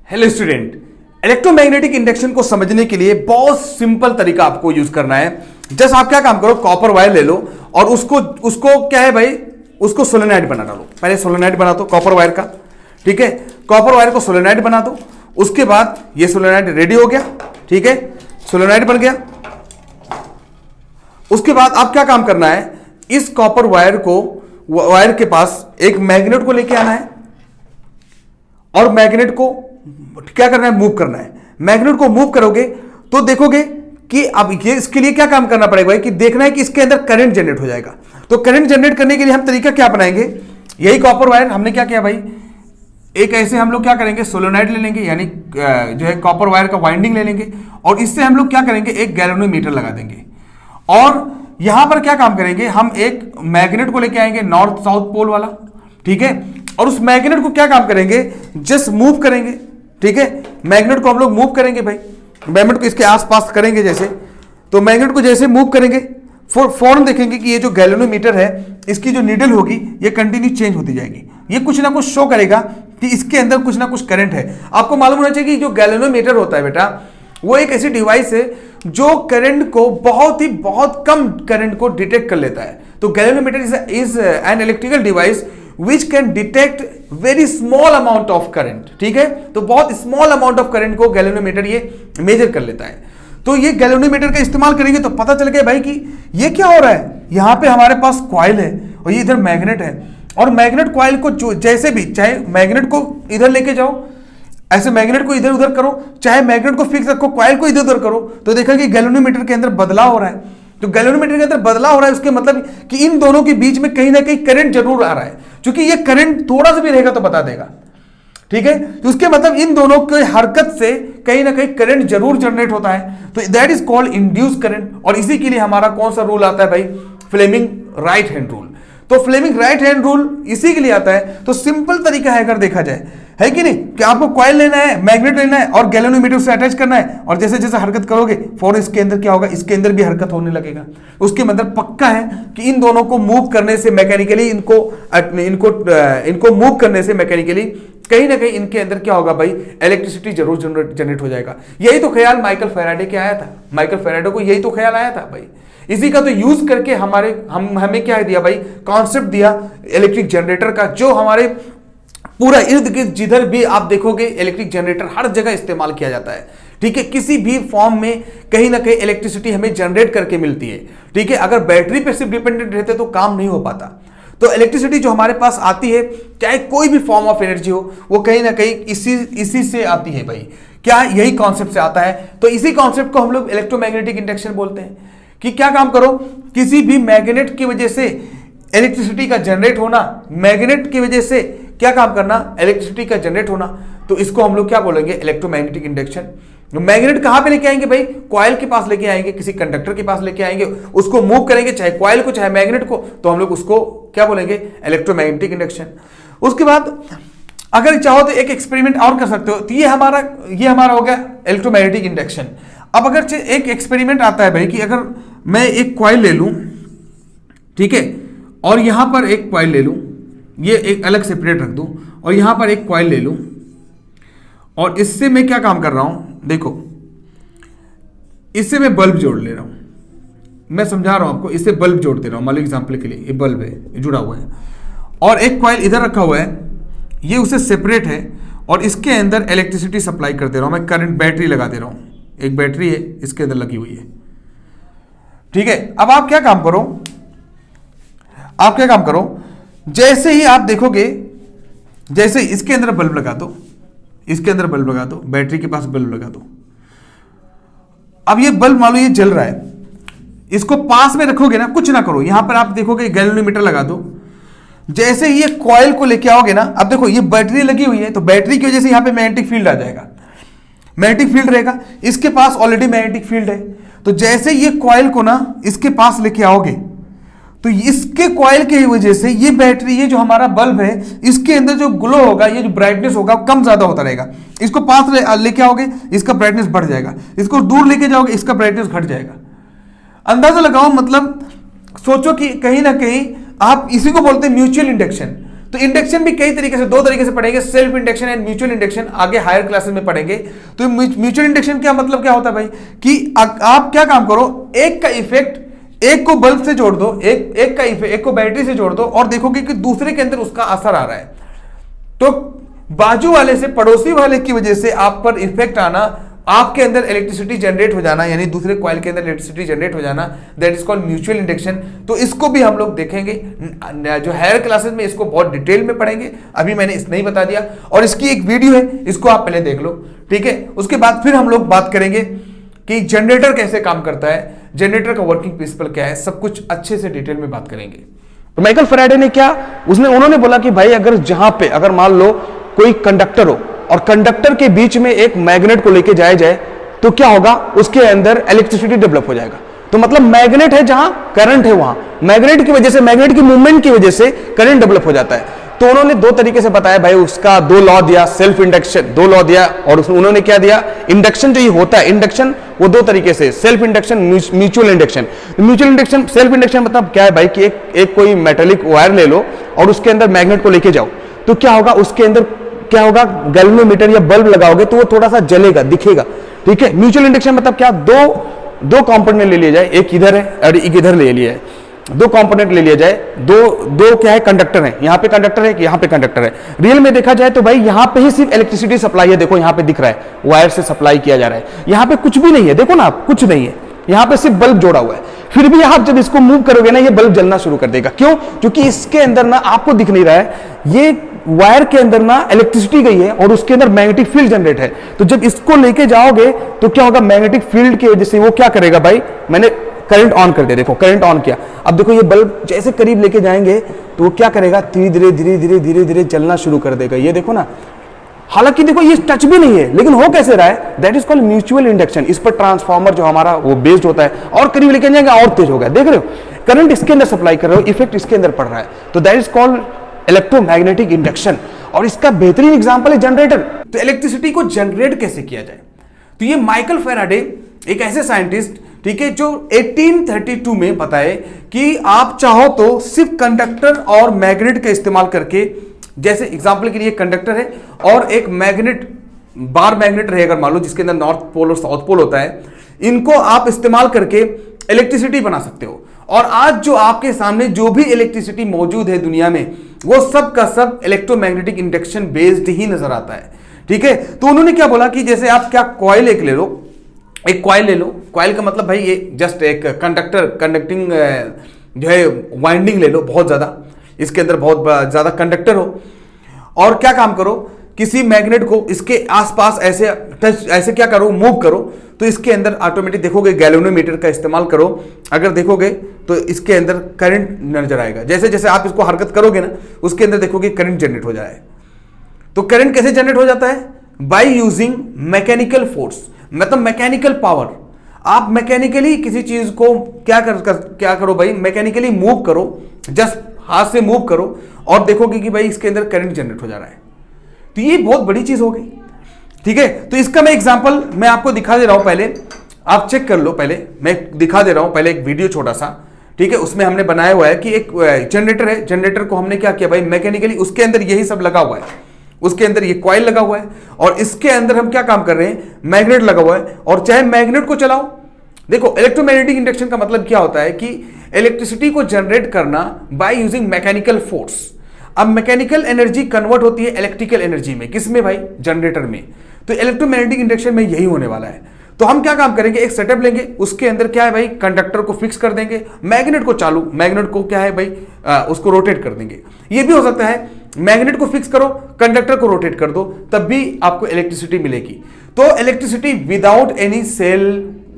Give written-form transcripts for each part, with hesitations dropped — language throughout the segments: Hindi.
हेलो स्टूडेंट, इलेक्ट्रोमैग्नेटिक इंडक्शन को समझने के लिए बहुत सिंपल तरीका आपको यूज करना है। जस्ट आप क्या काम करो, कॉपर वायर ले लो और उसको उसको क्या है भाई, उसको सोलेनॉइड बना डालो। पहले सोलेनॉइड बना दो कॉपर वायर का, ठीक है। कॉपर वायर को सोलेनॉइड बना दो। उसके बाद ये सोलेनॉइड रेडी हो गया, ठीक है, सोलेनॉइड बन गया। उसके बाद आप क्या काम करना है, इस कॉपर वायर के पास एक मैग्नेट को लेके आना है और मैग्नेट को क्या करना है, मूव करना है। मैग्नेट को मूव करोगे तो देखोगे कि अब ये इसके लिए क्या काम करना पड़ेगा भाई, कि देखना है कि इसके अंदर करंट जनरेट हो जाएगा। तो करंट जनरेट करने के लिए हम तरीका क्या अपनाएंगे, यही कॉपर वायर हमने क्या किया भाई, एक ऐसे हम लोग क्या करेंगे, सोलेनॉइड ले लेंगे, यानी जो है कॉपर वायर का वाइंडिंग ले लेंगे और इससे हम लोग क्या करेंगे, एक गैल्वेनोमीटर लगा देंगे और यहां पर क्या काम करेंगे, हम एक मैग्नेट को लेके आएंगे नॉर्थ साउथ पोल वाला, ठीक है। और उस मैग्नेट को क्या काम करेंगे, जस्ट मूव करेंगे, ठीक है। मैग्नेट को हम लोग मूव करेंगे भाई, मैग्नेट को इसके आसपास करेंगे जैसे, तो मैग्नेट को जैसे मूव करेंगे फौरन देखेंगे कि ये जो गैल्वेनोमीटर है इसकी जो नीडल होगी ये कंटिन्यू चेंज होती जाएगी। ये कुछ ना कुछ शो करेगा कि इसके अंदर कुछ ना कुछ करंट है। आपको मालूम होना चाहिए कि जो गैल्वेनोमीटर होता है बेटा, वो एक ऐसी डिवाइस है जो करंट को बहुत कम करंट को डिटेक्ट कर लेता है। तो galvanometer is an electrical device which can detect very small amount of current, ठीक है। तो बहुत स्मॉल अमाउंट ऑफ करंट को गैल्वेनोमीटर ये मेजर कर लेता है। तो ये गैल्वेनोमीटर का इस्तेमाल करेंगे तो पता चल गया भाई कि ये क्या हो रहा है, यहां पे हमारे पास कॉइल है और ये इधर मैग्नेट है और मैग्नेट कॉइल को जो जैसे भी, चाहे मैग्नेट को इधर लेके जाओ, ऐसे मैग्नेट को इधर उधर करो, चाहे मैग्नेट को फिक्स रखो, कॉइल को इधर उधर करो, तो देखा कि गैल्वेनोमीटर के अंदर बदलाव हो रहा है। तो गैल्वेनोमीटर के अंदर बदलाव हो रहा है, उसके मतलब कि इन दोनों के बीच में कहीं ना कहीं करंट जरूर आ रहा है, क्योंकि ये करंट थोड़ा सा भी रहेगा तो बता देगा, ठीक है। तो उसके मतलब इन दोनों की हरकत से कहीं ना कहीं करंट जरूर जनरेट होता है, तो that is called induce current. और इसी के लिए हमारा कौन सा रूल आता है भाई, फ्लेमिंग राइट हैंड रूल। तो फ्लेमिंग राइट हैंड रूल इसी के लिए आता है। तो सिंपल तरीका है अगर देखा जाए, है कि नहीं, कि आपको कॉइल लेना है, मैग्नेट लेना है और गैल्वेनोमीटर से अटैच करना है और जैसे जैसे हरकत करोगे फौरन इसके अंदर क्या होगा, इसके अंदर भी हरकत होने लगेगा। उसके मतलब पक्का है कि इन दोनों को मूव करने से मैकेनिकली इनको मूव करने से मैकेनिकली कहीं ना कहीं इनके अंदर क्या होगा भाई, इलेक्ट्रिसिटी जरूर जनरेट हो जाएगा। यही तो ख्याल माइकल फैराडे के आया था, माइकल फैराडे को यही तो ख्याल आया था भाई। इसी का तो यूज करके हमें क्या दिया भाई, कॉन्सेप्ट दिया इलेक्ट्रिक जनरेटर का, जो हमारे पूरा इर्द गिर्द जिधर भी आप देखोगे इलेक्ट्रिक जनरेटर हर जगह इस्तेमाल किया जाता है, ठीक है। किसी भी फॉर्म में कहीं ना कहीं इलेक्ट्रिसिटी हमें जनरेट करके मिलती है, ठीक है। अगर बैटरी पे सिर्फ डिपेंडेंट रहते तो काम नहीं हो पाता। तो इलेक्ट्रिसिटी जो हमारे पास आती है, चाहे कोई भी फॉर्म ऑफ एनर्जी हो, वो कहीं ना कहीं इसी से आती है भाई। क्या यही कॉन्सेप्ट से आता है। तो इसी कॉन्सेप्ट को हम लोग इलेक्ट्रोमैग्नेटिक इंडक्शन बोलते हैं। कि क्या काम करो, किसी भी मैग्नेट की वजह से इलेक्ट्रिसिटी का जनरेट होना, मैग्नेट की वजह से क्या काम करना, इलेक्ट्रिसिटी का जनरेट होना, तो इसको हम लोग क्या बोलेंगे, इलेक्ट्रोमैग्नेटिक इंडक्शन। मैग्नेट कहां पे लेके आएंगे भाई, कॉइल के पास लेके आएंगे, किसी कंडक्टर के पास लेके आएंगे, उसको मूव करेंगे, चाहे कॉइल को चाहे मैग्नेट को, तो हम लोग उसको क्या बोलेंगे, इलेक्ट्रोमैग्नेटिक इंडक्शन। उसके बाद अगर चाहो तो एक एक्सपेरिमेंट और कर सकते हो। तो ये हमारा हो गया इलेक्ट्रोमैग्नेटिक इंडक्शन। अब अगर एक एक्सपेरिमेंट आता है भाई कि अगर मैं एक कॉइल ले लूं, ठीक है, और यहां पर एक कॉइल ले लूं, ये एक अलग सेपरेट रख दूं और यहां पर एक कॉइल ले लूं और इससे मैं क्या काम कर रहा हूं, देखो इससे मैं बल्ब जोड़ ले रहा हूं। मैं समझा रहा हूं आपको, इससे बल्ब जोड़ दे रहा हूं, मान लो एग्जांपल के लिए ये बल्ब है, ये जुड़ा हुआ है और एक कॉइल इधर रखा हुआ है, ये उससे सेपरेट है और इसके अंदर इलेक्ट्रिसिटी सप्लाई कर दे रहा हूं मैं, करंट बैटरी लगा दे रहा हूं, एक बैटरी है इसके अंदर लगी हुई है, ठीक है। अब आप क्या काम करो, जैसे ही आप देखोगे, जैसे इसके अंदर बल्ब लगा दो, इसके अंदर बल्ब लगा दो, बैटरी के पास बल्ब लगा दो। अब ये बल्ब मान लो ये जल रहा है, इसको पास में रखोगे ना, कुछ ना करो, यहां पर आप देखोगे गैल्वेनोमीटर लगा दो। जैसे ही ये कॉइल को लेके आओगे ना, अब देखो ये बैटरी लगी हुई है, तो बैटरी की वजह से यहां पे मैग्नेटिक फील्ड आ जाएगा, मैग्नेटिक फील्ड रहेगा, इसके पास ऑलरेडी मैग्नेटिक फील्ड है। तो जैसे ये कॉइल को ना इसके पास लेके आओगे, तो इसके कॉइल की वजह से ये बैटरी, ये जो हमारा बल्ब है, इसके अंदर जो ग्लो होगा, ये जो ब्राइटनेस होगा कम ज्यादा होता रहेगा। इसको पास लेके आओगे, इसका ब्राइटनेस बढ़ जाएगा, इसको दूर लेके जाओगे, इसका ब्राइटनेस घट जाएगा। अंदाजा लगाओ, मतलब सोचो कि कहीं ना कहीं आप इसी को बोलते हैं म्यूचुअल इंडक्शन। तो इंडक्शन भी कई तरीके से, दो तरीके से पढ़ेंगे, self induction and mutual induction, आगे हायर क्लासेस में पढ़ेंगे। तो म्यूचुअल इंडक्शन क्या मतलब क्या होता है भाई, कि आप क्या काम करो, एक का इफेक्ट एक को बल्ब से जोड़ दो, एक का इफेक्ट एक को बैटरी से जोड़ दो, और देखोगे कि दूसरे के अंदर उसका असर आ रहा है। तो बाजू वाले से, पड़ोसी वाले की वजह से आप पर इफेक्ट आना, आपके अंदर इलेक्ट्रिसिटी जनरेट हो जाना, यानी दूसरे कॉइल के अंदर इलेक्ट्रिसिटी जनरेट हो जाना, that is called mutual induction. तो इसको भी हम लोग देखेंगे जो हायर क्लासेस में, इसको बहुत डिटेल में पढ़ेंगे। अभी मैंने इस नहीं बता दिया, और इसकी एक वीडियो है, इसको आप पहले देख लो, ठीक है। उसके बाद फिर हम लोग बात करेंगे कि जनरेटर कैसे काम करता है, जनरेटर का वर्किंग प्रिंसिपल क्या है, सब कुछ अच्छे से डिटेल में बात करेंगे। तो माइकल फैराडे ने क्या, उन्होंने बोला कि भाई अगर जहां पे, अगर मान लो कोई कंडक्टर हो और कंडक्टर के बीच में एक मैग्नेट को लेके जाया जाए, तो क्या होगा, उसके अंदर इलेक्ट्रिसिटी डेवलप हो जाएगा। तो मतलब मैग्नेट है जहां करंट है, वहां मैग्नेट की वजह से, मैग्नेट की मूवमेंट की वजह से करंट डेवलप हो जाता है। तो उन्होंने दो तरीके से बताया भाई, उसका दो लॉ दिया, सेल्फ इंडक्शन, दो लॉ दिया, और उन्होंने क्या दिया, इंडक्शन जो ये होता है, इंडक्शन वो दो तरीके से, self induction, mutual induction. Mutual induction, self induction मतलब क्या है भाई, कि एक कोई मेटेलिक वायर ले लो और उसके अंदर मैग्नेट को लेके जाओ, तो क्या होगा, उसके अंदर क्या होगा, गैल्वेनोमीटर या बल्ब लगाओगे तो वो थोड़ा सा जलेगा, दिखेगा, ठीक है। म्यूचुअल इंडक्शन मतलब क्या, दो कंपोनेंट ले लिए जाए, एक इधर है और एक इधर ले लिया है, दो कंपोनेंट ले लिया जाए, दो क्या है, कंडक्टर है, यहां पे कंडक्टर है, यहां पे कंडक्टर है। रियल में देखा जाए तो भाई यहां पे ही सिर्फ इलेक्ट्रिसिटी सप्लाई है, देखो यहां पे दिख रहा है, वायर से सप्लाई किया जा रहा है, यहां पे कुछ भी नहीं है, देखो ना आप, कुछ नहीं है, यहां पे सिर्फ बल्ब जोड़ा हुआ है। फिर भी आप जब इसको मूव करोगे ना, ये बल्ब जलना शुरू कर देगा। क्यों? क्योंकि इसके अंदर ना आपको दिख नहीं रहा है, ये वायर के अंदर ना इलेक्ट्रिसिटी गई है और उसके अंदर मैग्नेटिक फील्ड जनरेट है। तो जब इसको लेके जाओगे तो क्या होगा, मैग्नेटिक फील्ड की वजह से वो क्या करेगा भाई, मैंने करंट ऑन कर दिया, देखो करंट ऑन किया, अब देखो ये बल्ब जैसे करीब लेके जाएंगे तो वो क्या करेगा, धीरे धीरे धीरे धीरे धीरे धीरे जलना शुरू कर देगा। ये देखो ना, हालांकि देखो ये टच भी नहीं है, लेकिन हो कैसे रहा है, that is called mutual induction. इस पर ट्रांसफार्मर जो हमारा वो बेस्ड होता है, और करीब लेके जाएंगे और तेज हो गया, देख रहे हो, करंट इसके अंदर सप्लाई कर रहे हो, इफेक्ट इसके अंदर पड़ रहा है। तो that is called electromagnetic induction, और इसका बेहतरीन एग्जांपल है जनरेटर। तो इलेक्ट्रिसिटी को जनरेट कैसे किया जाए, तो ये माइकल फैराडे एक ऐसे साइंटिस्ट, ठीक है, जो 1832 में बताए कि आप चाहो तो सिर्फ कंडक्टर और मैग्नेट का इस्तेमाल करके, जैसे एग्जांपल के लिए कंडक्टर है और एक मैग्नेट, बार मैग्नेट रहेगा मान लो, जिसके अंदर नॉर्थ पोल और साउथ पोल होता है, इनको आप इस्तेमाल करके इलेक्ट्रिसिटी बना सकते हो। और आज जो आपके सामने जो भी इलेक्ट्रिसिटी मौजूद है दुनिया में, वो सब का सब इलेक्ट्रोमैग्नेटिक इंडक्शन बेस्ड ही नजर आता है, ठीक है। तो उन्होंने क्या बोला कि जैसे आप क्या कॉइल एक ले लो, एक कॉइल ले लो, कॉइल का मतलब भाई ये जस्ट एक कंडक्टिंग जो है वाइंडिंग ले लो, बहुत ज्यादा, इसके अंदर बहुत ज्यादा कंडक्टर हो, और क्या काम करो, किसी मैग्नेट को इसके आसपास ऐसे टच, ऐसे क्या करो, मूव करो, तो इसके अंदर ऑटोमेटिक देखोगे, गैल्वेनोमीटर का इस्तेमाल करो, अगर देखोगे तो इसके अंदर करंट नजर आएगा। जैसे जैसे आप इसको हरकत करोगे ना, उसके अंदर देखोगे करंट जनरेट हो जाए। तो करंट कैसे जनरेट हो जाता है, बाय यूजिंग मैकेनिकल फोर्स, मतलब मैकेनिकल पावर। आप मैकेनिकली किसी चीज को क्या करो भाई, मैकेनिकली मूव करो, जस्ट हाथ से मूव करो, और देखोगे कि भाई इसके अंदर करंट जनरेट हो जा रहा है। तो ये बहुत बड़ी चीज हो गई, ठीक है। तो इसका मैं एग्जांपल मैं आपको दिखा दे रहा हूं, पहले आप चेक कर लो, पहले मैं दिखा दे रहा हूं, पहले एक वीडियो छोटा सा, ठीक है, उसमें हमने बनाया हुआ है कि एक जनरेटर है, जनरेटर को हमने क्या किया भाई, मैकेनिकली उसके अंदर यही सब लगा हुआ है, उसके अंदर ये कॉइल लगा हुआ है, और इसके अंदर हम क्या काम कर रहे हैं, मैग्नेट लगा हुआ है, और चाहे मैग्नेट को चलाओ। देखो इलेक्ट्रोमैग्नेटिक इंडक्शन का मतलब क्या होता है कि इलेक्ट्रिसिटी को जनरेट करना बाय यूजिंग मैकेनिकल फोर्स। अब मैकेनिकल एनर्जी कन्वर्ट होती है इलेक्ट्रिकल एनर्जी में, किसमें भाई, जनरेटर में। तो इलेक्ट्रोमैग्नेटिक इंडक्शन में यही होने वाला है। तो हम क्या काम करेंगे, एक सेटअप लेंगे, उसके अंदर क्या है भाई, कंडक्टर को फिक्स कर देंगे, मैग्नेट को चालू, मैग्नेट को क्या है भाई, उसको रोटेट कर देंगे। ये भी हो सकता है मैग्नेट को फिक्स करो, कंडक्टर को रोटेट कर दो, तब भी आपको इलेक्ट्रिसिटी मिलेगी। तो electricity without any cell,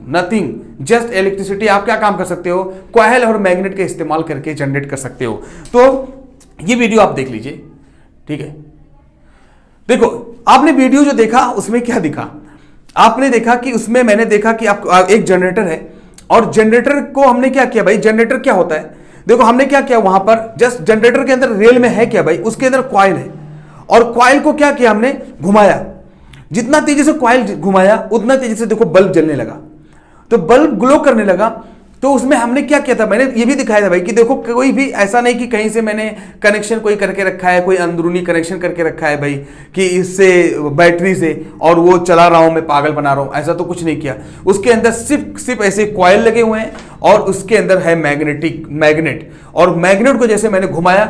nothing, just electricity आप क्या काम कर सकते हो, कॉइल और मैग्नेट का इस्तेमाल करके जनरेट कर सकते हो। तो ये वीडियो आप देख लीजिए, ठीक है। देखो आपने वीडियो जो देखा उसमें क्या दिखा, आपने देखा कि उसमें मैंने देखा कि आप एक जनरेटर है, और जनरेटर को हमने क्या किया भाई, जनरेटर क्या होता है, देखो हमने क्या किया वहां पर, जस्ट जनरेटर के अंदर रियल में है क्या भाई, उसके अंदर कॉइल है, और कॉइल को क्या किया हमने, घुमाया, जितना तेजी से कॉइल घुमाया उतना तेजी से देखो बल्ब जलने लगा, तो बल्ब ग्लो करने लगा। तो उसमें हमने क्या किया था, मैंने ये भी दिखाया था भाई कि देखो कोई भी ऐसा नहीं कि कहीं से मैंने कनेक्शन कोई करके रखा है, कोई अंदरूनी कनेक्शन करके रखा है भाई कि इससे बैटरी से और वो चला रहा हूं मैं, पागल बना रहा हूं, ऐसा तो कुछ नहीं किया। उसके अंदर सिर्फ ऐसे कॉइल लगे हुए हैं और उसके अंदर है मैग्नेट, और मैग्नेट को जैसे मैंने घुमाया,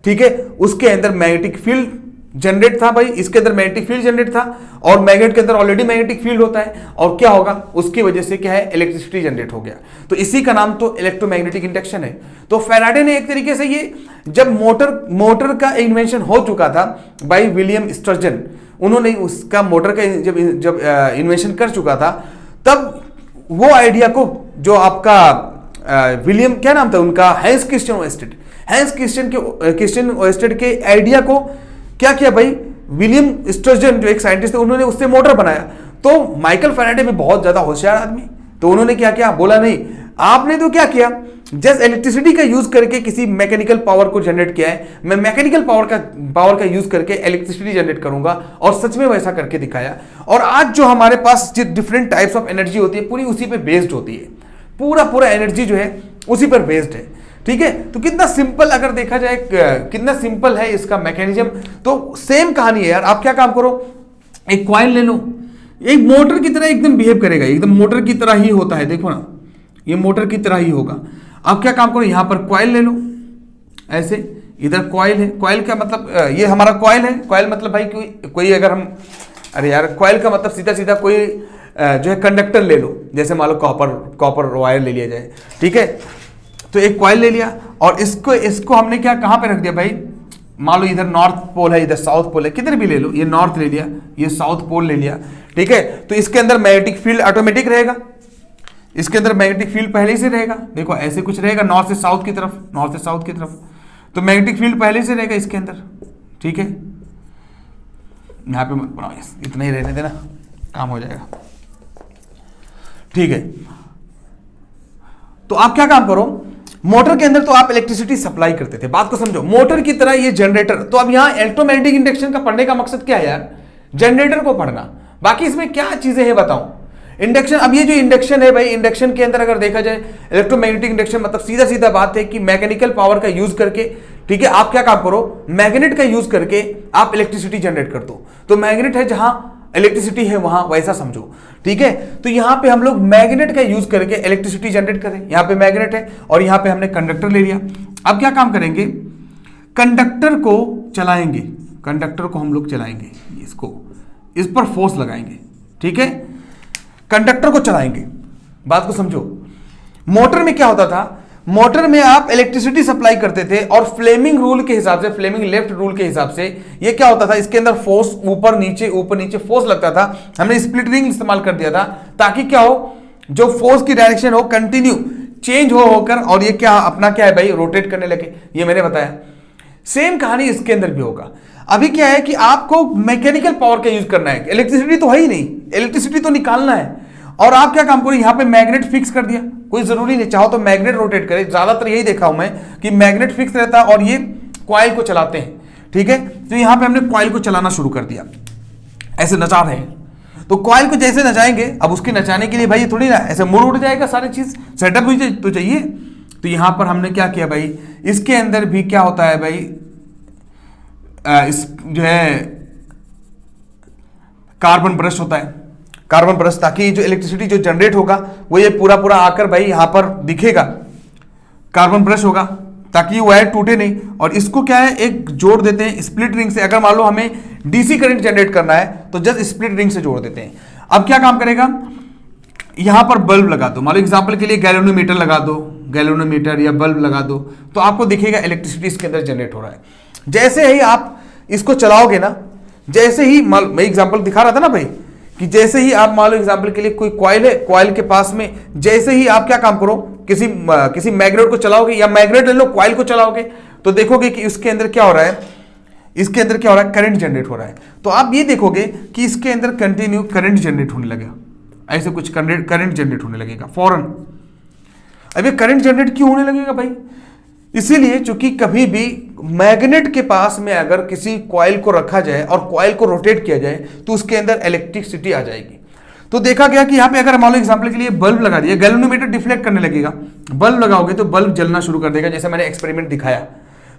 ठीक है, उसके अंदर मैग्नेटिक फील्ड जनरेट था भाई, इसके अंदर मैग्नेटिक फील्ड जनरेट था, और मैग्नेट के अंदर ऑलरेडी मैग्नेटिक फील्ड होता है, और क्या होगा उसकी वजह से क्या है, इलेक्ट्रिसिटी जनरेट हो गया। तो इसी का नाम तो इलेक्ट्रोमैग्नेटिक इंडक्शन है। तो फैराडे ने एक तरीके से ये, जब मोटर का इन्वेंशन हो चुका था बाई विलियम स्टर्जन, उन्होंने उसका मोटर का जब इन्वेंशन कर चुका था, तब वो आइडिया को जो आपका विलियम, क्या नाम था उनका, हैंस क्रिश्चियन ओएस्टेड के आइडिया को क्या किया भाई, विलियम स्टर्जन जो एक साइंटिस्ट थे, उन्होंने उससे मोटर बनाया। तो माइकल फैराडे भी बहुत ज्यादा होशियार आदमी, तो उन्होंने क्या किया, बोला नहीं, आपने तो क्या किया, जस्ट इलेक्ट्रिसिटी का यूज करके किसी मैकेनिकल पावर को जनरेट किया है, मैं मैकेनिकल पावर का यूज करके इलेक्ट्रिसिटी जनरेट करूंगा, और सच में वैसा करके दिखाया। और आज जो हमारे पास डिफरेंट टाइप्स ऑफ एनर्जी होती है, पूरी उसी पे बेस्ड होती है, पूरा एनर्जी जो है उसी पर बेस्ड है, ठीक है। तो कितना सिंपल अगर देखा जाए, कितना सिंपल है इसका मैकेनिज्म। तो सेम कहानी है यार, आप क्या काम करो, एक कॉइल ले लो, एक मोटर की तरह एकदम बिहेव करेगा, एकदम मोटर की तरह ही होता है, देखो ना, ये मोटर की तरह ही होगा। आप क्या काम करो, यहां पर कॉइल ले लो, ऐसे, इधर कॉइल है, कॉइल का मतलब ये हमारा कॉइल है, कॉइल मतलब भाई कोई अगर हम, अरे यार कॉइल का मतलब सीधा सीधा कोई जो है कंडक्टर ले लो, जैसे मान लो कॉपर वायर ले लिया जाए, ठीक है। तो एक कॉइल ले लिया, और इसको हमने क्या, कहां पे रख दिया भाई, मान लो इधर नॉर्थ पोल है, इधर साउथ पोल है, किधर भी ले लो, ये नॉर्थ ले लिया, ये साउथ पोल ले लिया, ठीक है। तो इसके अंदर मैग्नेटिक फील्ड ऑटोमेटिक रहेगा, इसके अंदर मैग्नेटिक फील्ड पहले से रहेगा, देखो ऐसे कुछ रहेगा, नॉर्थ से साउथ की तरफ, तो मैग्नेटिक फील्ड पहले से रहेगा इसके अंदर, ठीक है। यहां पे मत बनाओ, इतना ही रहने देना, काम हो जाएगा, ठीक है। तो आप क्या काम करो, मोटर के अंदर तो आप इलेक्ट्रिसिटी सप्लाई करते थे, बात को समझो, मोटर की तरह ये जनरेटर। तो अब यहां इलेक्ट्रोमैग्नेटिक इंडक्शन का पढ़ने का मकसद क्या है यार, जनरेटर को पढ़ना, बाकी इसमें क्या चीजें हैं बताऊं। इंडक्शन, अब ये जो इंडक्शन है भाई, इंडक्शन के अंदर अगर देखा जाए इलेक्ट्रोमैग्नेटिक इंडक्शन मतलब सीधा सीधा बात है कि मैकेनिकल पावर का यूज करके, ठीक है, आप क्या काम करो, मैग्नेट का यूज करके आप इलेक्ट्रिसिटी जनरेट कर दो। तो मैग्नेट है जहां इलेक्ट्रिसिटी है वहां, वैसा समझो, ठीक है। तो यहां पे हम लोग मैग्नेट का यूज करके इलेक्ट्रिसिटी जनरेट करें, यहां पे मैग्नेट है और यहां पे हमने कंडक्टर ले लिया। अब क्या काम करेंगे, कंडक्टर को चलाएंगे, कंडक्टर को हम लोग चलाएंगे, इसको इस पर फोर्स लगाएंगे, ठीक है, कंडक्टर को चलाएंगे, बात को समझो। मोटर में क्या होता था, मोटर में आप इलेक्ट्रिसिटी सप्लाई करते थे और फ्लेमिंग रूल के हिसाब से, फ्लेमिंग लेफ्ट रूल के हिसाब से ये क्या होता था, इसके अंदर फोर्स ऊपर नीचे फोर्स लगता था। हमने स्प्लिट रिंग इस्तेमाल कर दिया था ताकि क्या हो, जो फोर्स की डायरेक्शन हो कंटिन्यू चेंज होकर, और ये क्या अपना क्या है भाई, रोटेट करने लगे, ये मैंने बताया। सेम कहानी इसके अंदर भी होगा। अभी क्या है कि आपको मैकेनिकल पावर का यूज करना है, इलेक्ट्रिसिटी तो है ही नहीं, इलेक्ट्रिसिटी तो निकालना है, और आप क्या काम करो, यहां पे मैग्नेट फिक्स कर दिया, कोई जरूरी नहीं, चाहो तो मैग्नेट रोटेट करे, ज्यादातर यही देखा हूं मैं कि मैग्नेट फिक्स रहता है और ये कॉइल को चलाते हैं, ठीक है। तो यहां पे हमने कॉइल को चलाना शुरू कर दिया, ऐसे नचा रहे हैं। तो कॉइल को जैसे नचाएंगे, अब उसके नचाने के लिए भाई थोड़ी ना ऐसे मुड़ उड़ जाएगा, सारी चीज सेटअप भी तो चाहिए। तो यहां पर हमने क्या किया भाई, इसके अंदर भी क्या होता है भाई, इस जो है कार्बन ब्रश होता है, कार्बन ब्रश, ताकि जो इलेक्ट्रिसिटी जो जनरेट होगा वो ये पूरा आकर भाई यहां पर दिखेगा, कार्बन ब्रश होगा, ताकि वायर टूटे नहीं। और इसको क्या है, एक जोड़ देते हैं स्प्लिट रिंग से, अगर मान लो हमें डीसी करंट जनरेट करना है तो जस्ट स्प्लिट रिंग से जोड़ देते हैं। अब क्या काम करेगा, यहां पर बल्ब लगा दो, मान लो एग्जाम्पल के लिए गैल्वेनोमीटर लगा दो, गैल्वेनोमीटर या बल्ब लगा दो, तो आपको दिखेगा इलेक्ट्रिसिटी इसके अंदर जनरेट हो रहा है। जैसे ही आप इसको चलाओगे ना, जैसे ही मैं एग्जाम्पल दिखा रहा था ना भाई, कि जैसे ही आप मान लो एग्जाम्पल के लिए कोई कॉइल है, कॉइल के पास में जैसे ही आप क्या काम करो, किसी मैग्नेट को चलाओगे या मैग्नेट ले लो, कॉइल को चलाओगे, तो देखोगे कि इसके अंदर क्या हो रहा है, इसके अंदर क्या हो रहा है, करंट जनरेट हो रहा है। तो आप ये देखोगे कि इसके अंदर कंटिन्यू करंट जनरेट होने लगेगा, ऐसे कुछ करंट जनरेट होने लगेगा फौरन। अब ये करंट जनरेट क्यों होने लगेगा भाई, इसीलिए चूंकि कभी भी मैग्नेट के पास में अगर किसी कॉइल को रखा जाए और कॉइल को रोटेट किया जाए तो उसके अंदर इलेक्ट्रिसिटी आ जाएगी। तो देखा गया कि यहाँ पे अगर मान लो एग्जाम्पल के लिए बल्ब लगा दिया, गैल्वेनोमीटर डिफ्लेक्ट करने लगेगा, बल्ब लगाओगे तो बल्ब जलना शुरू कर देगा, जैसे मैंने एक्सपेरिमेंट दिखाया।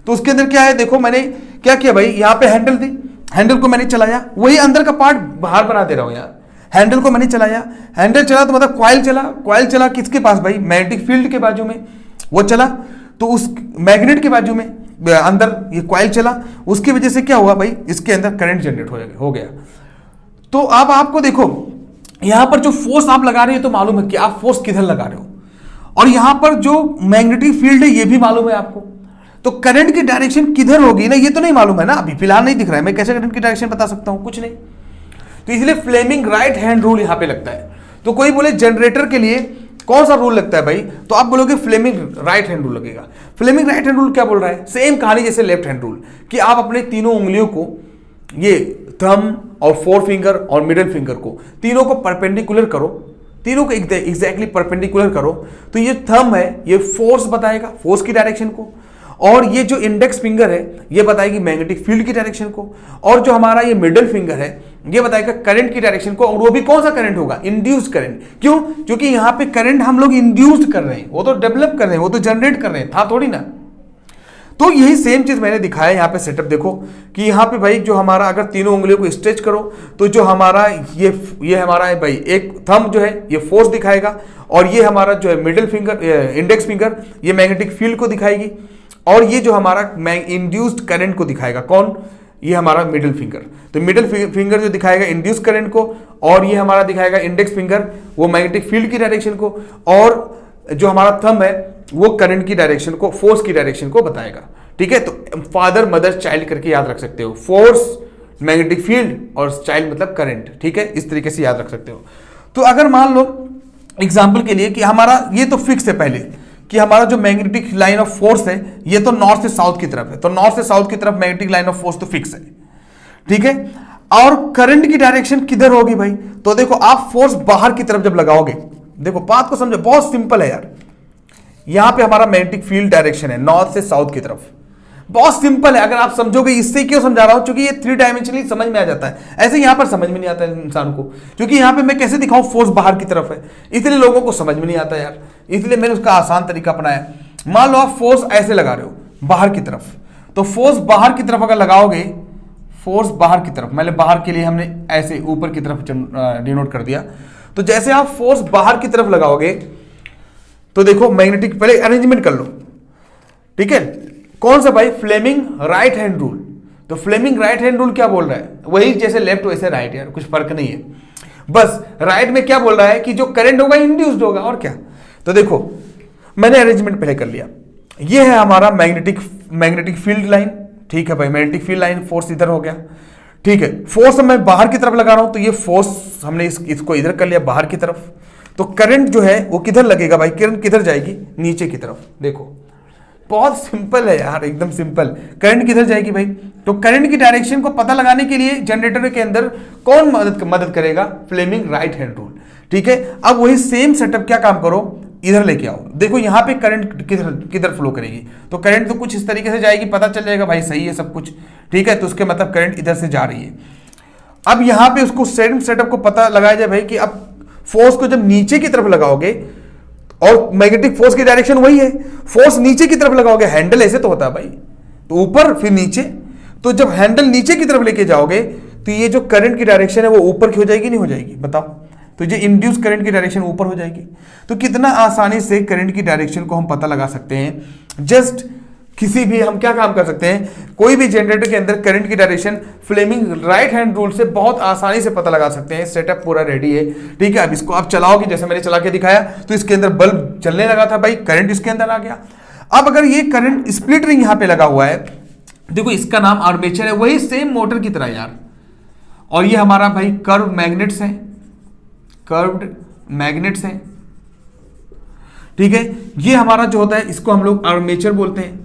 तो उसके अंदर क्या है, देखो मैंने क्या किया भाई, यहाँ पे हैंडल थी, हैंडल को मैंने चलाया, वही अंदर का पार्ट बाहर बना दे रहा हूँ यार। हैंडल को मैंने चलाया, हैंडल चला तो मतलब कॉइल चला, कॉइल चला किसके पास भाई, मैग्नेटिक फील्ड के बाजू में वो चला, तो उस मैग्नेट के बाजू में अंदर ये कॉइल चला, उसकी वजह से क्या हुआ भाई, इसके अंदर करंट जनरेट हो गया। तो अब आपको देखो यहां पर जो फोर्स आप लगा रहे हो तो मालूम है कि आप फोर्स किधर लगा रहे हो, और यहां पर जो मैग्नेटिक फील्ड है ये भी मालूम है आपको। तो करंट की डायरेक्शन किधर होगी ना, ये तो नहीं मालूम है ना, अभी फिलहाल नहीं दिख रहा है, मैं कैसे करंट की डायरेक्शन बता सकता हूं, कुछ नहीं। तो इसलिए फ्लेमिंग राइट हैंड रूल यहां पे लगता है। तो कोई बोले जनरेटर के लिए कौन सा रूल लगता है भाई, तो आप बोलोगे फ्लेमिंग राइट हैंड रूल लगेगा। फ्लेमिंग राइट हैंड रूल क्या बोल रहा है, सेम कहानी जैसे लेफ्ट हैंड रूल, कि आप अपने तीनों उंगलियों को, ये थंब और फोर फिंगर और मिडिल फिंगर को, तीनों को परपेंडिकुलर करो, तीनों को एग्जैक्टली परपेंडिकुलर करो। तो ये थंब है ये फोर्स बताएगा, फोर्स की डायरेक्शन को, और ये जो इंडेक्स फिंगर है ये बताएगी मैग्नेटिक फील्ड की डायरेक्शन को, और जो हमारा ये मिडिल फिंगर है ये बताएगा करंट की डायरेक्शन को। और वो भी कौन सा करंट होगा, इंड्यूस्ड करंट। क्यों, क्योंकि यहां पे करंट हम लोग इंड्यूस्ड कर रहे हैं, वो तो डेवलप कर रहे हैं, वो तो जनरेट कर रहे हैं, था थोड़ी ना। तो यही सेम चीज मैंने दिखाया यहाँ पे सेटअप देखो, कि यहाँ पे भाई जो हमारा अगर तीनों उंगलियों को स्ट्रेच करो तो जो हमारा ये हमारा है भाई, एक थंब जो है ये फोर्स दिखाएगा, और ये हमारा जो है मिडिल फिंगर इंडेक्स फिंगर ये मैग्नेटिक फील्ड को दिखाएगी, और ये जो हमारा इंड्यूस्ड करंट को दिखाएगा, कौन, ये हमारा मिडिल फिंगर। तो मिडिल फिंगर जो दिखाएगा इंड्यूस करंट को, और ये हमारा दिखाएगा इंडेक्स फिंगर वो मैग्नेटिक फील्ड की डायरेक्शन को, और जो हमारा थंब है वो करंट की डायरेक्शन को, फोर्स की डायरेक्शन को बताएगा। ठीक है, तो फादर मदर चाइल्ड करके याद रख सकते हो, फोर्स मैग्नेटिक फील्ड और चाइल्ड मतलब करंट। ठीक है, इस तरीके से याद रख सकते हो। तो अगर मान लो एग्जाम्पल के लिए कि हमारा ये तो फिक्स है पहले कि हमारा जो मैग्नेटिक लाइन ऑफ फोर्स है ये तो नॉर्थ से साउथ की तरफ है, तो नॉर्थ से साउथ की तरफ मैग्नेटिक लाइन ऑफ फोर्स तो फिक्स है। ठीक है, और करंट की डायरेक्शन किधर होगी भाई, तो देखो आप फोर्स बाहर की तरफ जब लगाओगे, देखो बात को समझो, बहुत सिंपल है यार। यहां पे हमारा मैग्नेटिक फील्ड डायरेक्शन है नॉर्थ से साउथ की तरफ, बहुत सिंपल है। अगर आप समझोगे, इससे क्यों समझा रहा हूं, क्योंकि ये 3 डायमेंशनली समझ में आ जाता है, ऐसे यहां पर समझ में नहीं आता है इंसान को, क्योंकि यहां पे मैं कैसे दिखाऊं, फोर्स बाहर की तरफ है, इसलिए लोगों को समझ में नहीं आता यार, इसलिए मैंने उसका आसान तरीका अपनाया। मान लो आप फोर्स ऐसे लगा रहे हो बाहर की तरफ, तो फोर्स बाहर की तरफ अगर लगाओगे, फोर्स बाहर की तरफ, मतलब बाहर के लिए हमने ऐसे ऊपर की तरफ डिनोट कर दिया, तो जैसे आप फोर्स बाहर की तरफ लगाओगे तो देखो मैग्नेटिक, पहले अरेंजमेंट कर लो। ठीक है, कौन सा भाई, फ्लेमिंग राइट हैंड रूल। तो फ्लेमिंग राइट हैंड रूल क्या बोल रहा है, वही जैसे लेफ्ट वैसे राइट यार, कुछ फर्क नहीं है। बस राइट में क्या बोल रहा है कि जो करंट होगा इंड्यूस्ड होगा, और क्या। तो देखो मैंने अरेंजमेंट पहले कर लिया, ये है हमारा मैग्नेटिक फील्ड लाइन। ठीक है भाई, मैग्नेटिक फील्ड लाइन, फोर्स इधर हो गया। ठीक है, फोर्स मैं बाहर की तरफ लगा रहा हूं, तो ये फोर्स हमने इसको इधर कर लिया बाहर की तरफ। तो करंट जो है वो किधर लगेगा भाई, करंट किधर जाएगी, नीचे की तरफ। देखो बहुत सिंपल है यार, एकदम सिंपल। करंट किधर जाएगी भाई, तो करंट की डायरेक्शन को पता लगाने के लिए जनरेटर के अंदर कौन मदद करेगा, फ्लेमिंग राइट हैंड रूल। ठीक है, अब वही सेम सेटअप क्या काम करो, इधर लेके आओ। देखो यहां पे करंट किधर फ्लो करेगी, तो करंट तो कुछ इस तरीके से जाएगी, पता चल जाएगा भाई सही है सब कुछ। ठीक है, तो उसके मतलब करंट इधर से जा रही है। अब यहां पे उसको सेम सेटअप को पता लगाया जाए भाई कि अब फोर्स को जब नीचे की तरफ लगाओगे, और मैग्नेटिक फोर्स की डायरेक्शन वही है, फोर्स नीचे की तरफ लगाओगे, हैंडल ऐसे तो होता है भाई, तो ऊपर फिर नीचे, तो जब हैंडल नीचे की तरफ लेके जाओगे तो ये जो करंट की डायरेक्शन है वो ऊपर की हो जाएगी, नहीं हो जाएगी, बताओ। तो ये इंड्यूस करंट की डायरेक्शन ऊपर हो जाएगी। तो कितना आसानी से करंट की डायरेक्शन को हम पता लगा सकते हैं। जस्ट किसी भी हम क्या काम कर सकते हैं, कोई भी जनरेटर के अंदर करंट की direction Fleming right hand rule से बहुत आसानी से पता लगा सकते हैं। सेटअप पूरा रेडी है। ठीक है, अब इसको आप चलाओगे, जैसे मैंने चला के दिखाया, तो इसके अंदर बल्ब चलने लगा था भाई, करंट इसके अंदर आ गया। अब अगर ये करंट स्प्लिट रिंग यहां पे लगा हुआ है, देखो इसका नाम आर्मेचर है, वही सेम मोटर की तरह यार। और ये हमारा भाई कर्व मैग्नेट्स है, कर्व्ड मैग्नेट्स हैं। ठीक है, ये हमारा जो होता है इसको हम लोग आर्मेचर बोलते हैं,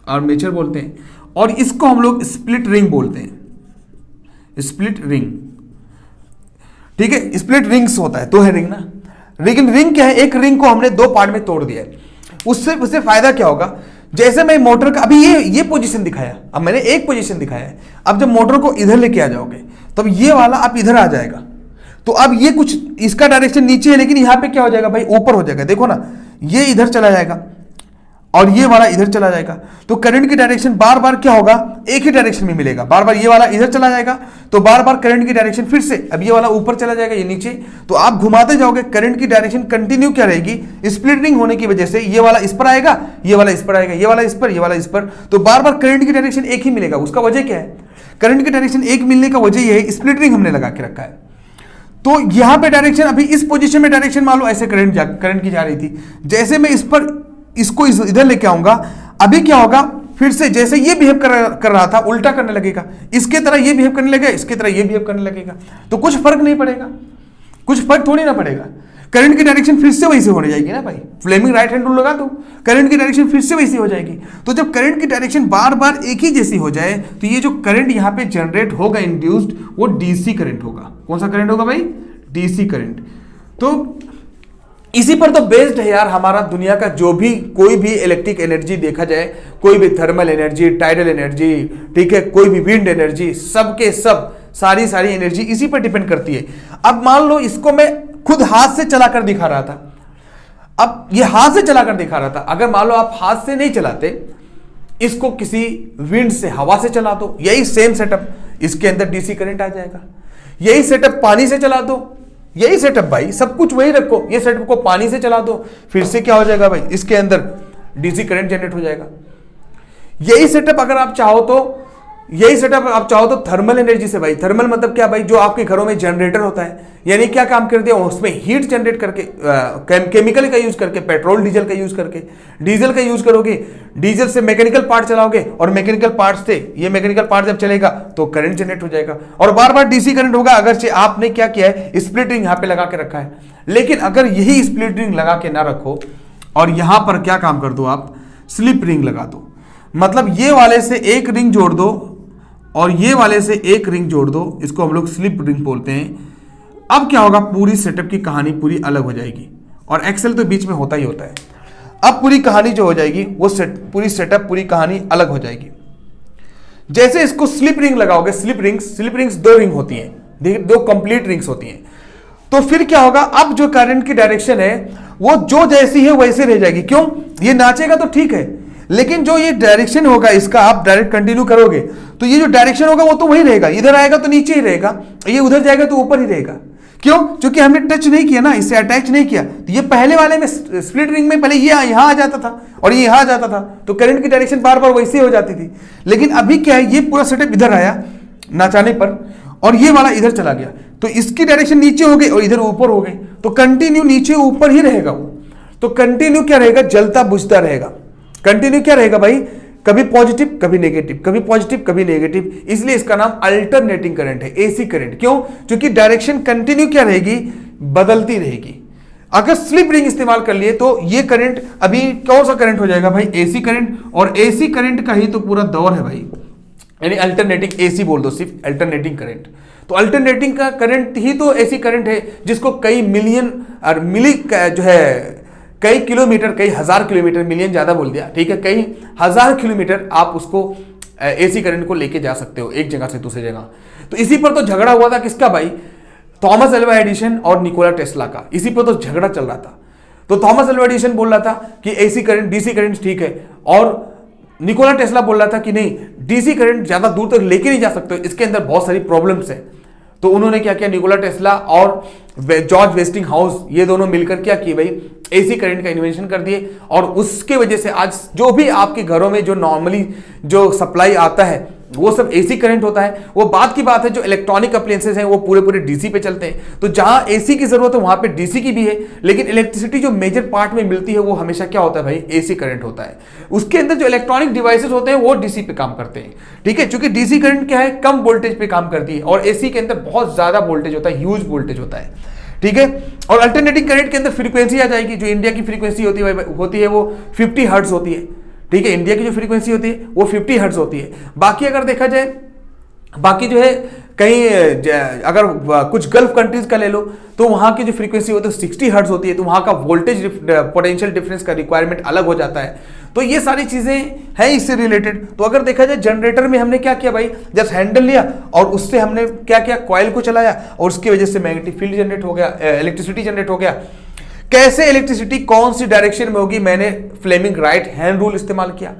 आर्मेचर बोलते हैं। और इसको हम लोग स्प्लिट रिंग बोलते हैं, स्प्लिट रिंग। ठीक है, स्प्लिट रिंग्स होता है, दो है रिंग ना। लेकिन रिंग क्या है, एक रिंग को हमने दो पार्ट में तोड़ दिया है। उससे फायदा क्या होगा, जैसे मैं मोटर का अभी ये पोजीशन दिखाया, अब मैंने एक पोजीशन दिखाया है, अब जब मोटर को इधर लेके आ जाओगे तब ये वाला आप इधर आ जाएगा, तो अब ये कुछ इसका डायरेक्शन नीचे है, लेकिन यहां पे क्या हो जाएगा भाई, ऊपर हो जाएगा। देखो ना, ये इधर चला जाएगा और ये वाला इधर चला जाएगा, तो करंट की डायरेक्शन बार बार क्या होगा, एक ही डायरेक्शन में मिलेगा। बार बार ये वाला इधर चला जाएगा तो बार बार करंट की डायरेक्शन फिर से, अब ये वाला ऊपर चला जाएगा, ये नीचे, तो आप घुमाते जाओगे, करंट की डायरेक्शन कंटिन्यू क्या रहेगी, स्प्लिट रिंग होने की वजह से ये वाला इस पर आएगा, ये वाला इस पर आएगा, ये वाला इस पर, ये वाला इस पर, तो बार बार करंट की डायरेक्शन एक ही मिलेगा। उसका वजह क्या है, करंट की डायरेक्शन एक मिलने का वजह ये है, स्प्लिट रिंग हमने लगा के रखा है। तो यहां पे डायरेक्शन, अभी इस पोजीशन में डायरेक्शन मान लो ऐसे करंट की जा रही थी, जैसे मैं इस पर इसको इधर लेके आऊंगा, अभी क्या होगा, फिर से जैसे ये बिहेव कर रहा था उल्टा करने लगेगा, इसके तरह ये बिहेव करने लगेगा, इसके तरह ये बिहेव करने लगेगा, तो कुछ फर्क नहीं पड़ेगा, कुछ फर्क थोड़ी ना पड़ेगा। करंट की डायरेक्शन फिर से वैसे होने जाएगी ना भाई, फ्लेमिंग राइट हैंड रूल लगा दो, करंट की डायरेक्शन फिर से वैसी हो जाएगी। तो जब करंट की डायरेक्शन बार बार एक ही जैसी हो जाए, तो ये जो करंट यहां पे जनरेट होगा इंड्यूस्ड, वो डीसी करंट होगा। कौन सा करंट होगा भाई, डीसी करंट। तो इसी पर तो बेस्ड है यार हमारा दुनिया का जो भी कोई भी इलेक्ट्रिक एनर्जी देखा जाए, कोई भी थर्मल एनर्जी, टाइडल एनर्जी, ठीक है, कोई भी विंड एनर्जी, सबके सब सारी एनर्जी इसी पर डिपेंड करती है। अब मान लो इसको मैं खुद हाथ से चलाकर दिखा रहा था, अब ये हाथ से चलाकर दिखा रहा था, अगर मान लो आप हाथ से नहीं चलाते, इसको किसी विंड से, हवा से चला दो, यही सेम सेटअप, इसके अंदर डीसी करंट आ जाएगा। यही सेटअप पानी से चला दो, यही सेटअप भाई, सब कुछ वही रखो, ये सेटअप को पानी से चला दो, फिर से क्या हो जाएगा भाई, इसके अंदर डीसी करंट जनरेट हो जाएगा। यही सेटअप अगर आप चाहो तो, यही सेटअप आप चाहो तो थर्मल एनर्जी से, भाई थर्मल मतलब क्या भाई, जो आपके घरों में जनरेटर होता है, यानी क्या काम कर दिया, उसमें हीट जनरेट करके, केमिकल का यूज करके, पेट्रोल डीजल का यूज करके, डीजल का यूज करोगे, डीजल से मैकेनिकल पार्ट चलाओगे, और मैकेनिकल पार्ट से, ये मैकेनिकल पार्ट जब चलेगा तो करंट जनरेट हो जाएगा, और बार बार डीसी करंट होगा। अगर आपने क्या किया है, स्प्लिट रिंग यहां पे लगा के रखा है, लेकिन अगर यही स्प्लिट रिंग लगा के ना रखो और यहां पर क्या काम कर दो, आप स्लिप रिंग लगा दो, मतलब ये वाले से एक रिंग जोड़ दो और ये वाले से एक रिंग जोड़ दो, इसको हम लोग स्लिप रिंग बोलते हैं। अब क्या होगा, पूरी सेटअप की कहानी पूरी अलग हो जाएगी, और एक्सेल तो बीच में होता ही होता है। अब पूरी कहानी जो हो जाएगी, वो पूरी सेटअप, पूरी कहानी अलग हो जाएगी। जैसे इसको स्लिप रिंग लगाओगे, स्लिप रिंग्स दो रिंग होती हैं, दो कंप्लीट रिंग्स होती हैं, तो फिर क्या होगा, अब जो करंट की डायरेक्शन है वो जो जैसी है वैसे रह जाएगी। क्यों, ये नाचेगा तो ठीक है, लेकिन जो ये डायरेक्शन होगा इसका, आप डायरेक्ट कंटिन्यू करोगे तो ये जो डायरेक्शन होगा वो तो वही रहेगा, इधर आएगा तो नीचे ही रहेगा, ये उधर जाएगा तो ऊपर ही रहेगा। क्यों, क्योंकि हमने टच नहीं किया ना, इससे अटैच नहीं किया। तो ये पहले वाले में, स्प्लिट रिंग में पहले ये यहां आ जाता था और ये यहां आ जाता था, तो करंट की डायरेक्शन बार बार वैसे हो जाती थी। लेकिन अभी क्या है, ये पूरा सेटअप इधर आया नाचाने पर, और ये वाला इधर चला गया, तो इसकी डायरेक्शन नीचे हो गई और इधर ऊपर हो गई, तो कंटिन्यू नीचे ऊपर ही रहेगा वो। तो कंटिन्यू क्या रहेगा, जलता बुझता रहेगा। कंटिन्यू क्या रहेगा भाई, कभी पॉजिटिव कभी नेगेटिव, कभी पॉजिटिव कभी नेगेटिव, इसलिए इसका नाम अल्टरनेटिंग करंट है, एसी करंट। क्यों, क्योंकि डायरेक्शन कंटिन्यू क्या रहेगी, बदलती रहेगी। अगर स्लिप रिंग इस्तेमाल कर लिए तो ये करंट अभी कौन सा करंट हो जाएगा भाई, एसी करंट, और एसी करंट का ही तो पूरा दौर है भाई, यानी अल्टरनेटिंग, एसी बोल दो सिर्फ, अल्टरनेटिंग करंट। तो अल्टरनेटिंग का करंट ही तो एसी करंट है, जिसको कई मिलियन और जो है कई किलोमीटर, कई हजार किलोमीटर, मिलियन ज्यादा बोल दिया, ठीक है, कई हजार किलोमीटर आप उसको एसी करंट को लेके जा सकते हो एक जगह से दूसरी जगह। तो इसी पर तो झगड़ा हुआ था, किसका भाई, थॉमस अल्वा एडिसन और निकोला टेस्ला का, इसी पर तो झगड़ा चल रहा था। तो थॉमस अल्वा एडिसन बोल रहा था कि एसी करंट, डीसी करंट ठीक है, और निकोला टेस्ला बोल रहा था कि नहीं, डीसी करंट ज्यादा दूर तक लेके नहीं जा सकते, इसके अंदर बहुत सारी प्रॉब्लम्स है। तो उन्होंने क्या किया, निकोला टेस्ला और जॉर्ज वेस्टिंग हाउस, ये दोनों मिलकर क्या किए भाई, एसी करंट का इन्वेंशन कर दिए, और उसके वजह से आज जो भी आपके घरों में जो नॉर्मली जो सप्लाई आता है वो सब एसी करंट होता है। वो बात की बात है, जो इलेक्ट्रॉनिक अप्लायंसेस हैं वो पूरे डीसी पे चलते हैं। तो जहां एसी की जरूरत है वहां पे डीसी की भी है, लेकिन इलेक्ट्रिसिटी जो मेजर पार्ट में मिलती है वो हमेशा क्या होता है भाई, एसी करंट होता है। उसके अंदर जो इलेक्ट्रॉनिक डिवाइसेस होते हैं वो डीसी पे काम करते हैं, ठीक है, क्योंकि डीसी करंट क्या है, कम वोल्टेज पे काम करती है, और एसी के अंदर बहुत ज्यादा वोल्टेज होता है, ह्यूज वोल्टेज होता है, ठीक है। और अल्टरनेटिंग करंट के अंदर फ्रीक्वेंसी आ जाएगी, जो इंडिया की फ्रीक्वेंसी होती है वो 50 हर्ट्ज होती है, ठीक है, इंडिया की जो फ्रीक्वेंसी होती है वो 50 हर्ट्ज होती है। बाकी अगर देखा जाए बाकी जो है कहीं अगर कुछ गल्फ कंट्रीज का ले लो तो वहां की जो फ्रीक्वेंसी होती है 60 हर्ट्ज होती है, तो वहां का वोल्टेज पोटेंशियल डिफरेंस का रिक्वायरमेंट अलग हो जाता है। तो ये सारी चीजें हैं इससे रिलेटेड। तो अगर देखा जाए जनरेटर में हमने क्या किया भाई, जस्ट हैंडल लिया और उससे हमने क्या किया, कॉइल को चलाया और उसकी वजह से मैग्नेटिक फील्ड जनरेट हो गया, इलेक्ट्रिसिटी जनरेट हो गया। कैसे इलेक्ट्रिसिटी कौन सी डायरेक्शन में होगी, मैंने फ्लेमिंग राइट हैंड रूल इस्तेमाल किया।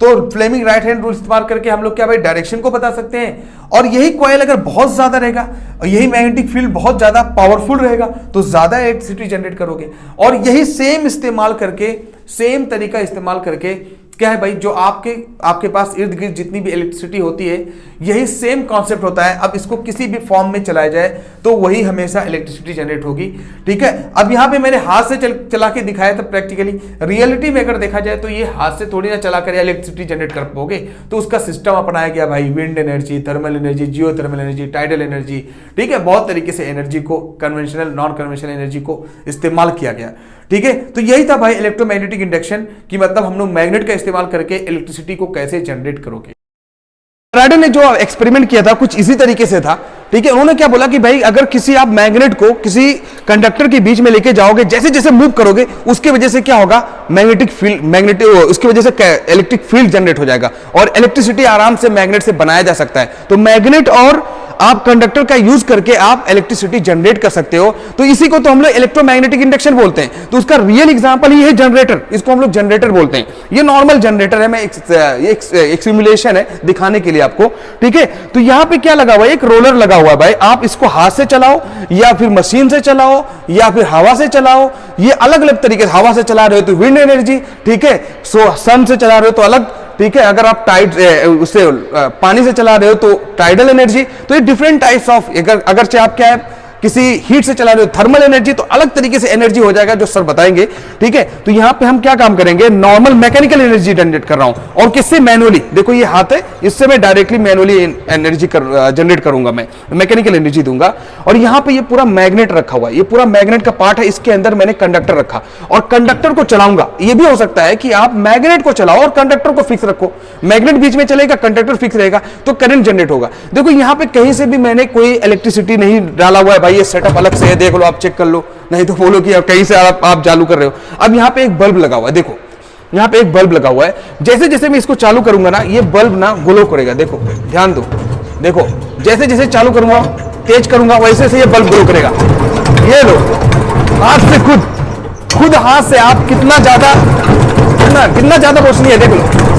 तो फ्लेमिंग राइट हैंड रूल इस्तेमाल करके हम लोग क्या भाई डायरेक्शन को बता सकते हैं। और यही कॉइल अगर बहुत ज्यादा रहेगा और यही मैग्नेटिक फील्ड बहुत ज्यादा पावरफुल रहेगा तो ज्यादा इलेक्ट्रिसिटी जनरेट करोगे। और यही सेम इस्तेमाल करके, सेम तरीका इस्तेमाल करके क्या है भाई, जो आपके पास इर्द गिर्द जितनी भी इलेक्ट्रिसिटी होती है यही सेम कॉन्सेप्ट होता है। अब इसको किसी भी फॉर्म में चलाया जाए तो वही हमेशा इलेक्ट्रिसिटी जनरेट होगी। ठीक है, अब यहां पे मैंने हाथ से चला के दिखाया था प्रैक्टिकली। रियलिटी में अगर देखा जाए तो ये हाथ से थोड़ी ना चला कर इलेक्ट्रिसिटी जनरेट कर पाओगे। तो उसका सिस्टम अपनाया गया भाई, विंड एनर्जी, थर्मल एनर्जी, जियो थर्मल एनर्जी, टाइडल एनर्जी। ठीक है, बहुत तरीके से एनर्जी को, कन्वेंशनल नॉन कन्वेंशनल एनर्जी को इस्तेमाल किया गया। ठीक है, तो यही था भाई इलेक्ट्रोमैग्नेटिक इंडक्शन की, मतलब हम लोग मैग्नेट का इस्तेमाल करके इलेक्ट्रिसिटी को कैसे जनरेट करोगे। फैराडे ने जो एक्सपेरिमेंट किया था कुछ इसी तरीके से था। ठीक है, उन्होंने क्या बोला कि भाई अगर किसी आप मैग्नेट को किसी कंडक्टर के बीच में लेके जाओगे, जैसे जैसे मूव करोगे उसके वजह से क्या होगा, मैग्नेटिक फील्ड, उसकी वजह से इलेक्ट्रिक फील्ड जनरेट हो जाएगा और इलेक्ट्रिसिटी आराम से मैग्नेट से बनाया जा सकता है। तो मैग्नेट और आप कंडक्टर का यूज करके आप इलेक्ट्रिसिटी जनरेट कर सकते हो। तो इसी को तो हम लोग इलेक्ट्रोमैग्नेटिक इंडक्शन बोलते हैं। तो उसका रियल एग्जांपल ही है जनरेटर, इसको हम लोग जनरेटर बोलते हैं। ये नॉर्मल जनरेटर है, मैं एक सिमुलेशन है दिखाने के लिए आपको। ठीक है, तो यहां पे क्या लगा हुआ है, एक रोलर लगा हुआ है भाई। आप इसको हाथ से चलाओ या फिर मशीन से चलाओ या फिर हवा से चलाओ, ये अलग अलग तरीके से। हवा से चला रहे हो तो विंड एनर्जी, ठीक है, सन से चला रहे हो तो अलग, ठीक है, अगर आप उससे पानी से चला रहे हो तो टाइडल एनर्जी। तो ये डिफरेंट टाइप्स ऑफ, अगर चाहे आप क्या है किसी हीट से चला रहे हो थर्मल एनर्जी, तो अलग तरीके से एनर्जी हो जाएगा जो सर बताएंगे। ठीक है, तो यहां पे हम क्या काम करेंगे, नॉर्मल मैकेनिकल एनर्जी जनरेट कर रहा हूं। और किससे, मैनुअली। देखो ये हाथ है, इससे मैं डायरेक्टली मैनुअली एनर्जी जनरेट करूंगा, मैं मैकेनिकल एनर्जी दूंगा। और यहां पे ये पूरा मैग्नेट रखा हुआ है, ये पूरा मैग्नेट का पार्ट है, इसके अंदर मैंने कंडक्टर रखा और कंडक्टर को चलाऊंगा। ये भी हो सकता है कि आप मैग्नेट को चलाओ और कंडक्टर को फिक्स रखो, मैग्नेट बीच में चलेगा, कंडक्टर फिक्स रहेगा, तो करंट जनरेट होगा। देखो यहां पे कहीं से भी मैंने कोई इलेक्ट्रिसिटी नहीं डाला हुआ है भाई, ये सेटअप अलग से है, देख लो, आप चेक कर लो, नहीं तो बोलो कि कहीं से आप चालू कर रहे हो। अब यहाँ पे एक बल्ब लगा हुआ है, देखो यहाँ पे एक बल्ब लगा हुआ है। जैसे जैसे मैं इसको चालू करूंगा ना, ये बल्ब ना ग्लो करेगा। देखो ध्यान दो, देखो जैसे जैसे चालू करूंगा, तेज करूंगा, वैसे से ये बल्ब ग्लो करेगा। ये लो, हाथ से खुद हाथ से आप कितना ज्यादा रोशनी है, देख लो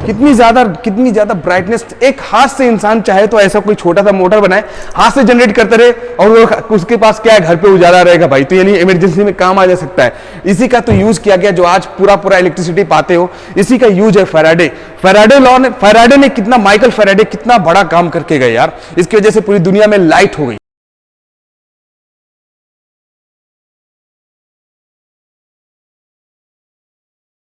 कितनी ज्यादा ब्राइटनेस। एक हाथ से इंसान चाहे तो ऐसा कोई छोटा सा मोटर बनाए, हाथ से जनरेट करते रहे और उसके पास क्या है, घर पे उजाला रहेगा भाई, तो यानी इमरजेंसी में काम आ जा सकता है। इसी का तो यूज किया गया, जो आज पूरा इलेक्ट्रिसिटी पाते हो, इसी का यूज है फैराडे ने कितना, माइकल फैराडे कितना बड़ा काम करके गए यार, इसकी वजह से पूरी दुनिया में लाइट हो गई।